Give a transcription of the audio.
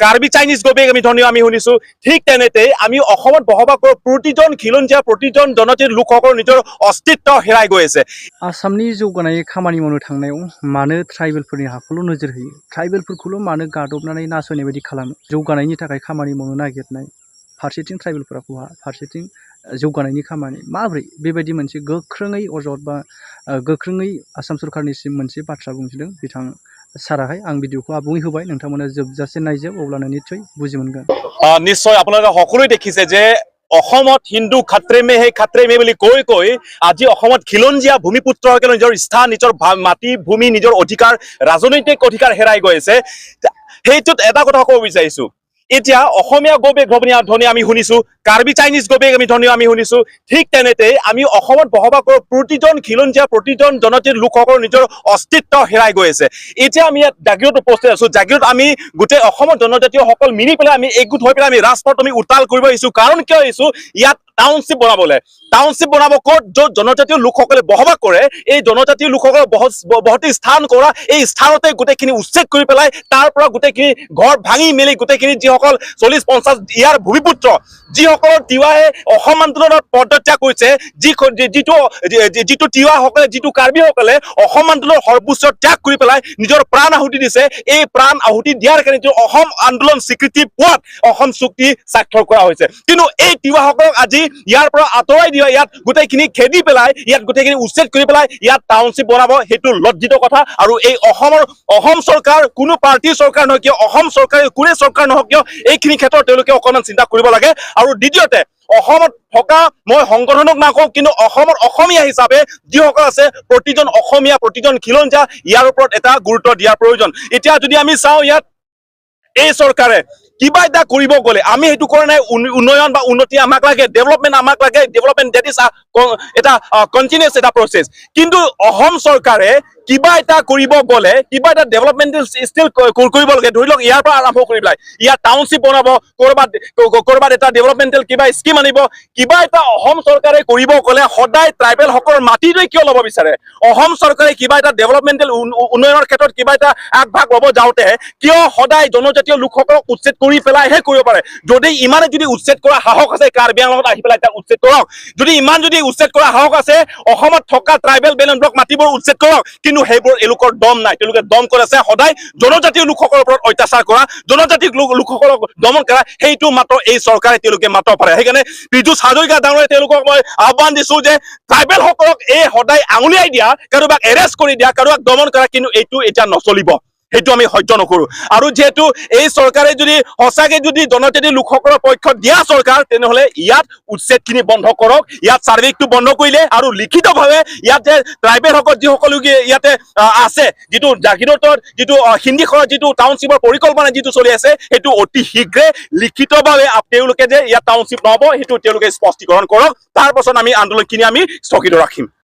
Karbi Chinese গবেগ আমি ধ্বনি আমি শুনিছো ঠিক তেনেতে আমি অসমত বসবাস কৰা প্ৰতিজন খিলঞ্জীয়া প্ৰতিজন জনজাতিৰ লোকসকলৰ নিজৰ অস্তিত্ব হেৰাই গৈ আছে आसामनि जौगानाय खामानि मावनो थांनायाव मानो ट्राइबेलफोरनि हाखौल' नोजोर होयो ट्राइबेलफोरखौल' मानो गादबनानै नासयनाय बायदि खालामो जौगानायनि थाखाय खामानि मावनो नागिरनाय फारसेथिं ट्राइबेलफोरा खहा फारसेथिं जौगानायनि खामानि माबोरै बेबायदि मोनसे गोख्रोङै अजद बा गोख्रोङै आसाम सरकारनिसिम मोनसे बाथ्रा बुंथिदों बिथां साराहाय आं भिडिअखौ आबुङै होबाय नोंथांमोना जोबजासे नायजोब अब्लानो निस्सय बुजि मोनगोन নিশ্চয় আপোনালোকে সকলোৱে দেখিছে যে অসমত হিন্দু খাত্ৰে মে হে খাত্ৰে মে বুলি কৈ কৈ আজি অসমত খিলঞ্জীয়া ভূমিপুত্ৰসকলে নিজৰ স্থান নিজৰ মাটি ভূমি নিজৰ অধিকাৰ ৰাজনৈতিক অধিকাৰ হেৰাই গৈ আছে সেইটোত এটা কথা ক'ব বিচাৰিছো এতিয়া অসমীয়া গবেগ ধ্বনি আমি শুনিছো কাৰ্বি চাইনিজ গবেগ আমি ধ্বনি আমি শুনিছো ঠিক তেনেতে আমি অসমত বসবাস কৰা প্ৰতিজন খিলঞ্জীয়া প্ৰতিজন জনজাতিৰ লোকসকলৰ নিজৰ অস্তিত্ব হেৰাই গৈ আছে এতিয়া আমি ইয়াত জাগিৰত উপস্থিত আছো জাগিৰত আমি গোটেই অসমৰ জনজাতীয়সকল মিলি পেলাই আমি একগোট হৈ পেলাই আমি ৰাজপথ আমি উত্তাল কৰিব আহিছো কাৰণ কিয় আহিছো ইয়াত টাউনশ্বিপ বনাব ক'ত য'ত জনজাতীয় লোকসকলে বসবাস কৰে এই জনজাতীয় লোকসকলৰ বহতি স্থান কৰা এই স্থানতে গোটেইখিনি উচ্ছেদ কৰি পেলাই তাৰ পৰা গোটেইখিনি ঘৰ ভাঙি মেলি গোটেইখিনি যিসকল 40-50 ইয়াৰ ভূমিপুত্ৰ যিসকলৰ তিৱাহে অসম আন্দোলনত পদত্যাগ কৰিছে যিটো তিৱাসকলে যিটো কাৰ্বিসকলে অসম আন্দোলনৰ সৰ্বোচ্চ ত্যাগ কৰি পেলাই নিজৰ প্ৰাণ আহুতি দিছে এই প্ৰাণ আহুতি দিয়াৰ কাৰণে অসম আন্দোলন স্বীকৃতি পোৱাত অসম চুক্তি স্বাক্ষৰ কৰা হৈছে কিন্তু এই তিৱাসকলক আজি ইয়াৰ পৰা আঁতৰাই দিয়া ইয়াত গোটেইখিনি খেদি পেলাই ইয়াত গোটেইখিনি উচ্ছেদ কৰি পেলাই ইয়াত টাউনশ্বিপ বনাব সেইটো লজ্জিত কথা আৰু এই অসম চৰকাৰ কোনো পাৰ্টিৰ চৰকাৰ নহয় কিয় অসম চৰকাৰে কোনে চৰকাৰ নহওক কিয় এইখিনি ক্ষেত্ৰত তেওঁলোকে অকণমান চিন্তা কৰিব লাগে আৰু দ্বিতীয়তে অসমত থকা মই সংগঠনক নাকওঁ কিন্তু অসমৰ অসমীয়া হিচাপে যিসকল আছে প্ৰতিজন অসমীয়া প্ৰতিজন খিলঞ্জীয়া ইয়াৰ ওপৰত এটা গুৰুত্ব দিয়াৰ প্ৰয়োজন এতিয়া যদি আমি চাওঁ ইয়াত এই চৰকাৰে কিবা এটা কৰিব গ'লে আমি সেইটো কৰা নাই উন্নয়ন বা উন্নতি আমাক লাগে ডেভেলপমেণ্ট ডেট ইজ এটা কণ্টিনিউছ এটা প্ৰচেছ কিন্তু অসম চৰকাৰে কিবা এটা কৰিব গ'লে কিবা এটা ডেভেলপমেণ্টেল ষ্টিল কৰিব লাগে ধৰি লওক ইয়াৰ পৰা আৰম্ভ কৰি পেলাই ইয়াত টাউনশ্বিপ বনাব ক'ৰবাত এটা ডেভেলপমেণ্টেল কিবা স্কিম আনিব কিবা এটা অসম চৰকাৰে কৰিব গ'লে সদায় ট্ৰাইবেলসকলৰ মাটিলৈ কিয় ল'ব বিচাৰে অসম চৰকাৰে কিবা এটা ডেভেলপমেণ্টেল উন্নয়নৰ ক্ষেত্ৰত কিবা এটা আগভাগ ল'ব যাওঁতে কিয় সদায় জনজাতীয় লোকসকলক উচ্ছেদ কৰি পেলাইহে কৰিব পাৰে যদি ইমানে যদি উচ্ছেদ কৰা সাহস আছে কাৰ্বি আংলঙত আহি পেলাই এটা উচ্ছেদ কৰক যদি ইমান যদি উচ্ছেদ কৰা সাহস আছে অসমত থকা ট্ৰাইবেল বেলেঞ্চ মাটিবোৰ উচ্ছেদ কৰক কিন্তু সেইবোৰ এলোকৰ দম নাই তেওঁলোকে দম কৰি আছে সদায় জনজাতীয় লোকসকলৰ ওপৰত অত্যাচাৰ কৰা জনজাতীয় লোকসকলক দমন কৰা সেইটো মাত্ৰ এই চৰকাৰে তেওঁলোকে মাত্ৰ পাৰে সেইকাৰণে পীযুষ হাজৰিকা ডাঙৰীয়া তেওঁলোকক মই আহ্বান দিছো যে ট্ৰাইবেল সকলক এই সদায় আঙুলিয়াই দিয়া কাৰোবাক এৰেষ্ট কৰি দিয়া কাৰোবাক দমন কৰা কিন্তু এইটো এতিয়া নচলিব সেইটো আমি সহ্য নকৰো আৰু যেহেতু এই চৰকাৰে যদি সঁচাকে যদি জনজাতীয় লোকসকলৰ পক্ষত দিয়া চৰকাৰ তেনেহলে ইয়াত উচ্ছেদখিনি বন্ধ কৰক ইয়াত চাৰ্ভেটো বন্ধ কৰিলে আৰু লিখিতভাৱে ইয়াতে ট্ৰাইবেলসকল যিসকল ইয়াতে আছে যিটো জাগিৰোডৰ যিটো হিন্দীখনৰ যিটো টাউনশ্বিপৰ পৰিকল্পনা যিটো চলি আছে সেইটো অতি শীঘ্ৰে লিখিতভাৱে তেওঁলোকে যে ইয়াত টাউনশ্বিপ নহ'ব সেইটো তেওঁলোকে স্পষ্টীকৰণ কৰক তাৰ পাছত আমি আন্দোলনখিনি আমি স্থগিত ৰাখিম